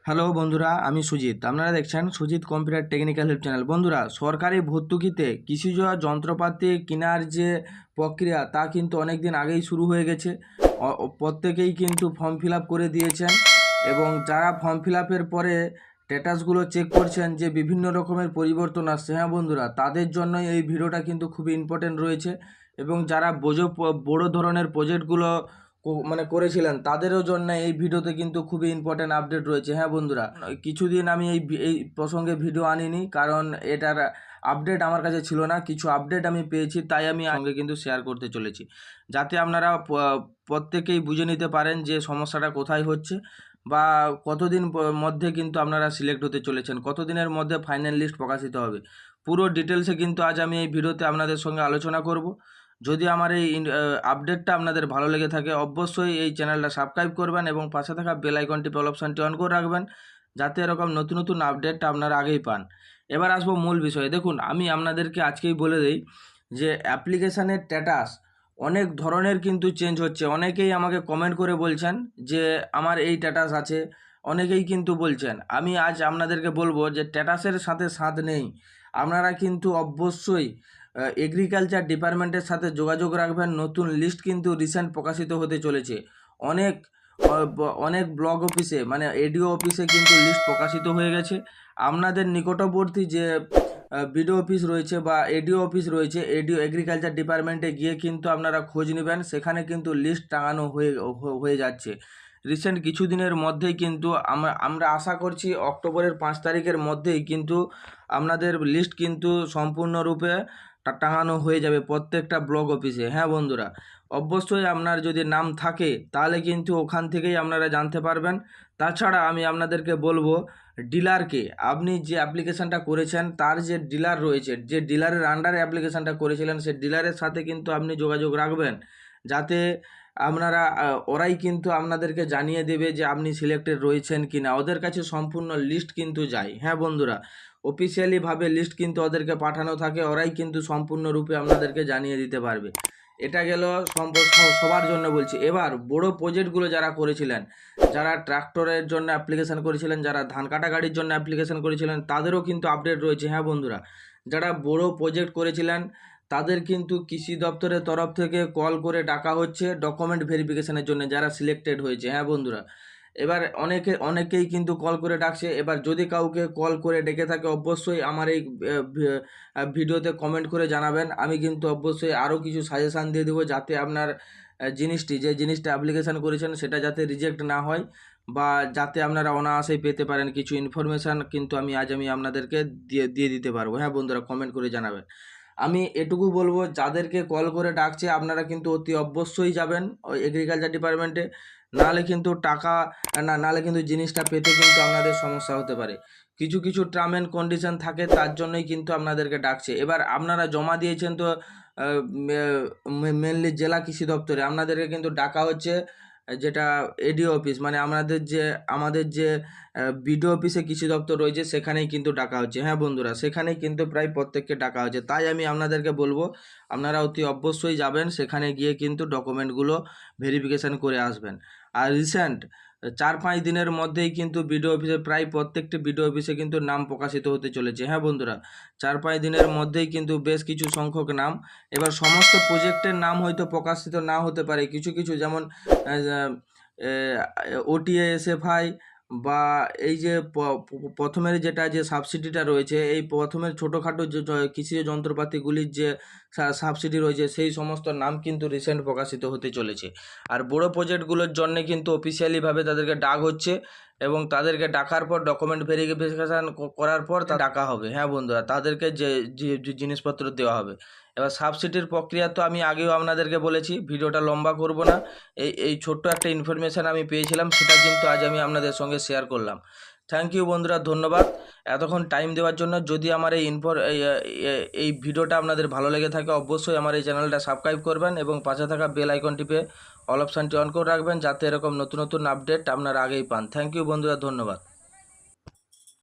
Hello বন্ধুরা, আমি সুজিত। আপনারা দেখছেন Sujit computer technical help channel. বন্ধুরা, সরকারি ভর্তুকিতে কৃষিজ যন্ত্রপাতি কেনার যে প্রক্রিয়া তা কিন্তু অনেক দিন আগেই শুরু হয়ে গেছে। প্রত্যেকেই কিন্তু ফর্ম ফিল আপ করে দিয়েছেন এবং যারা ফর্ম ফিল আপের পরে স্ট্যাটাসগুলো চেক করছেন যে বিভিন্ন রকমের পরিবর্তন আসছে, হ্যাঁ বন্ধুরা, তাদের জন্য এই ভিডিওটা কিন্তু খুবই ইম্পর্টেন্ট রয়েছে। এবং যারা বড় ধরনের প্রজেক্টগুলো করেছিলেন তাদেরও জন্য এই ভিডিওতে কিন্তু খুবই ইম্পর্টেন্ট আপডেট রয়েছে। হ্যাঁ বন্ধুরা, কিছুদিন আমি এই প্রসঙ্গে ভিডিও আনিনি, কারণ এটার আপডেট আমার কাছে ছিল না। কিছু আপডেট আমি পেয়েছি, তাই আমি সঙ্গে কিন্তু শেয়ার করতে চলেছি, যাতে আপনারা প্রত্যেকেই বুঝে নিতে পারেন যে সমস্যাটা কোথায় হচ্ছে বা কতদিন মধ্যে কিন্তু আপনারা সিলেক্ট হতে চলেছেন, কতদিনের মধ্যে ফাইনাল লিস্ট প্রকাশিত হবে। পুরো ডিটেলসে কিন্তু আজ আমি এই ভিডিওতে আপনাদের সঙ্গে আলোচনা করব। যদি আমার এই আপডেটটা আপনাদের ভালো লেগে থাকে, অবশ্যই এই চ্যানেলটা সাবস্ক্রাইব করবেন এবং পাশে থাকা বেল আইকনটি অল অপশানটি অন করে রাখবেন, যাতে এরকম নতুন নতুন আপডেটটা আপনারা আগেই পান। এবার আসবো মূল বিষয়ে। দেখুন, আমি আপনাদেরকে আজকেই বলে দিই যে অ্যাপ্লিকেশানের স্ট্যাটাস অনেক ধরনের কিন্তু চেঞ্জ হচ্ছে। অনেকেই আমাকে কমেন্ট করে বলছেন যে আমার এই স্ট্যাটাস আছে, অনেকেই কিন্তু বলছেন। আমি আজ আপনাদেরকে বলবো যে স্ট্যাটাসের সাথে সাথ নেই। আপনারা কিন্তু অবশ্যই এগ্রিকালচার ডিপার্টমেন্টের সাথে যোগাযোগ রাখবেন। নতুন লিস্ট কিন্তু রিসেন্ট প্রকাশিত হতে চলেছে। অনেক অনেক ব্লক অফিসে মানে এডিও অফিসে কিন্তু লিস্ট প্রকাশিত হয়ে গেছে। আপনাদের নিকটবর্তী যে বিডিও অফিস রয়েছে বা এডিও অফিস রয়েছে, এডিও এগ্রিকালচার ডিপার্টমেন্টে গিয়ে কিন্তু আপনারা খোঁজ নেবেন, সেখানে কিন্তু লিস্ট টাঙানো হয়ে যাচ্ছে। রিসেন্ট কিছুদিনের মধ্যেই কিন্তু আমরা আশা করছি অক্টোবরের 5 তারিখের মধ্যেই কিন্তু আপনাদের লিস্ট কিন্তু সম্পূর্ণরূপে টাঙানো হয়ে যাবে প্রত্যেকটা ব্লক অফিসে। হ্যাঁ বন্ধুরা, অবশ্যই আপনার যদি নাম থাকে তাহলে কিন্তু ওখান থেকেই আপনারা জানতে পারবেন। তাছাড়া আমি আপনাদেরকে বলবো, ডিলারকে আপনি যে অ্যাপ্লিকেশানটা করেছেন তার যে ডিলার রয়েছে, যে ডিলারের আন্ডারে অ্যাপ্লিকেশানটা করেছিলেন, সে ডিলারের সাথে কিন্তু আপনি যোগাযোগ রাখবেন, যাতে আপনারা ওরাই কিন্তু আপনাদেরকে জানিয়ে দেবে যে আপনি সিলেক্টেড রয়েছেন কি না। ওদের কাছে সম্পূর্ণ লিস্ট কিন্তু যায়। হ্যাঁ বন্ধুরা, অফিসিয়ালিভাবে লিস্ট কিন্তু ওদেরকে পাঠানো থাকে, ওরাই কিন্তু সম্পূর্ণরূপে আপনাদেরকে জানিয়ে দিতে পারবে। এটা গেল সবার জন্য বলছি। এবার বড় প্রজেক্টগুলো যারা করেছিলেন, যারা ট্রাক্টরের জন্য অ্যাপ্লিকেশান করেছিলেন, যারা ধান কাটা গাড়ির জন্য অ্যাপ্লিকেশান করেছিলেন, তাদেরও কিন্তু আপডেট রয়েছে। হ্যাঁ বন্ধুরা, যারা বড় প্রজেক্ট করেছিলেন তাদের কিন্তু কৃষি দপ্তরের তরফ থেকে কল করে ডাকা হচ্ছে ডকুমেন্ট ভেরিফিকেশানের জন্য, যারা সিলেক্টেড হয়েছে। হ্যাঁ বন্ধুরা, এবার অনেকেই কিন্তু কল করে ডাকছে। এবার যদি কাউকে কল করে ডেকে থাকে, অবশ্যই আমার এই ভিডিওতে কমেন্ট করে জানাবেন। আমি কিন্তু অবশ্যই আরও কিছু সাজেশান দিয়ে দেবো, যাতে আপনার যে জিনিসটা অ্যাপ্লিকেশান করেছেন সেটা যাতে রিজেক্ট না হয়, বা যাতে আপনারা অনায়াসেই পেতে পারেন কিছু ইনফরমেশান, কিন্তু আমি আপনাদেরকে দিয়ে দিতে পারবো। হ্যাঁ বন্ধুরা, কমেন্ট করে জানাবেন। আমি এটুকু বলবো, যাদেরকে কল করে ডাকছে আপনারা কিন্তু অতি অবশ্যই যাবেন ওই এগ্রিকালচার ডিপার্টমেন্টে, নাহলে কিন্তু নাহলে কিন্তু জিনিসটা পেতে কিন্তু আপনাদের সমস্যা হতে পারে। কিছু কিছু টার্ম অ্যান্ড কন্ডিশন থাকে, তার জন্যই কিন্তু আপনাদেরকে ডাকছে। এবার আপনারা জমা দিয়েছেন তো মেনলি জেলা কৃষি দপ্তরে, আপনাদেরকে কিন্তু ডাকা হচ্ছে যেটা এডিও অফিস, মানে আমাদের যে বিডিও অফিসে কৃষি দপ্তর রয়েছে, সেখানেই কিন্তু ডাকা হচ্ছে। হ্যাঁ বন্ধুরা, সেখানেই কিন্তু প্রায় প্রত্যেককে ডাকা হচ্ছে। তাই আমি আপনাদেরকে বলবো, আপনারা অতি অবশ্যই যাবেন, সেখানে গিয়ে কিন্তু ডকুমেন্টগুলো ভেরিফিকেশান করে আসবেন। আর রিসেন্ট 4-5 দিনের মধ্যেই কিন্তু বিডিও অফিসে প্রায় প্রত্যেকটি বিডিও অফিসে কিন্তু নাম প্রকাশিত হতে চলেছে। হ্যাঁ বন্ধুরা, 4-5 দিনের মধ্যেই কিন্তু বেশ কিছু সংখ্যক নাম। এবার সমস্ত প্রজেক্টের নাম হয়তো প্রকাশিত না হতে পারে, কিছু কিছু যেমন ওটিএ এসএফআই বা এই যে প্রথমের যে সাবসিডিটা রয়েছে, এই প্রথমের ছোটোখাটো যে কৃষি যন্ত্রপাতিগুলির যে সাবসিডি রয়েছে, সেই সমস্ত নাম কিন্তু রিসেন্ট প্রকাশিত হতে চলেছে। আর বড় প্রজেক্টগুলোর জন্য কিন্তু অফিসিয়ালিভাবে তাদেরকে ডাক হচ্ছে, এবং তাদেরকে ডাকার পর ডকুমেন্ট ভেরিফিকেশান করার পর তা ডাকা হবে। হ্যাঁ বন্ধুরা, তাদেরকে যে জিনিসপত্র দেওয়া হবে। এবার সাবসিডির প্রক্রিয়া তো আমি আগেও আপনাদেরকে বলেছি, ভিডিওটা লম্বা করব না। এই ছোট্ট একটা ইনফরমেশান আমি পেয়েছিলাম, সেটা কিন্তু আজ আমি আপনাদের সঙ্গে শেয়ার করলাম। থ্যাংক ইউ বন্ধুরা, ধন্যবাদ এতক্ষণ টাইম দেওয়ার জন্য। যদি আমার এই ভিডিওটা আপনাদের ভালো লেগে থাকে, অবশ্যই আমার এই চ্যানেলটা সাবস্ক্রাইব করবেন এবং পাশে থাকা বেল আইকন টিপে অল অপশানটি অন করে রাখবেন, যাতে এরকম নতুন নতুন আপডেট আপনারা আগেই পান। থ্যাংক ইউ বন্ধুরা, ধন্যবাদ।